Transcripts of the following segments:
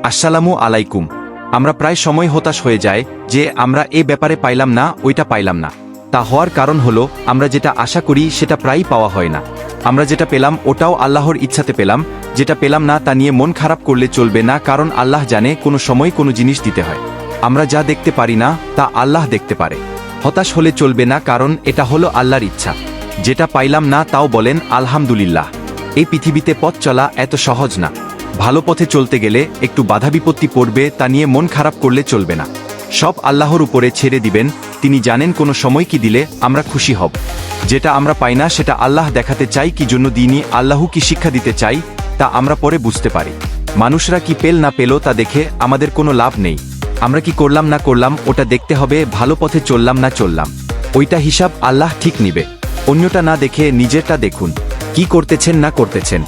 আসসালামু আলাইকুম। আমরা প্রায় সময় হতাশ হয়ে যায় যে আমরা এ ব্যাপারে পাইলাম না, ওইটা পাইলাম না। তা হওয়ার কারণ হলো আমরা যেটা আশা করি সেটা প্রায়ই পাওয়া হয় না। আমরা যেটা পেলাম ওটাও আল্লাহর ইচ্ছাতে পেলাম, যেটা পেলাম না তা নিয়ে মন খারাপ করলে চলবে না, কারণ আল্লাহ জানে কোনো সময় কোনো জিনিস দিতে হয়। আমরা যা দেখতে পারি না তা আল্লাহ দেখতে পারে। হতাশ হলে চলবে না, কারণ এটা হলো আল্লাহর ইচ্ছা। যেটা পাইলাম না তাও বলেন আলহামদুলিল্লাহ। এই পৃথিবীতে পথ চলা এত সহজ না। ভালো পথে চলতে গেলে একটু বাধা বিপত্তি পড়বে, তা নিয়ে মন খারাপ করলে চলবে না। সব আল্লাহর উপরে ছেড়ে দিবেন, তিনি জানেন কোনো সময় কি দিলে আমরা খুশি হব। যেটা আমরা পাই না সেটা আল্লাহ দেখাতে চাই কি জন্য দিনই, আল্লাহ কি শিক্ষা দিতে চাই তা আমরা পরে বুঝতে পারি। মানুষরা কি পেল না পেল তা দেখে আমাদের কোনো লাভ নেই। আমরা কি করলাম না করলাম ওটা দেখতে হবে, ভালো পথে চললাম না চললাম, ওইটা হিসাব আল্লাহ ঠিক নিবে। অন্যটা না দেখে নিজেরটা দেখুন, কি করতেছেন না করতেছেন,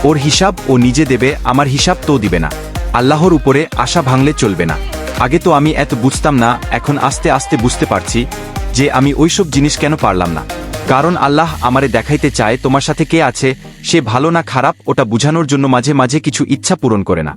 ওর হিসাব ও নিজে দেবে, আমার হিসাব তো দিবে না। আল্লাহর উপরে আশা ভাঙলে চলবে না। আগে তো আমি এত বুঝতাম না, এখন আস্তে আস্তে বুঝতে পারছি যে আমি ওইসব জিনিস কেন পারলাম না। কারণ আল্লাহ আমারে দেখাইতে চায় তোমার সাথে কে আছে, সে ভালো না খারাপ ওটা বুঝানোর জন্য মাঝে মাঝে কিছু ইচ্ছা পূরণ করে না।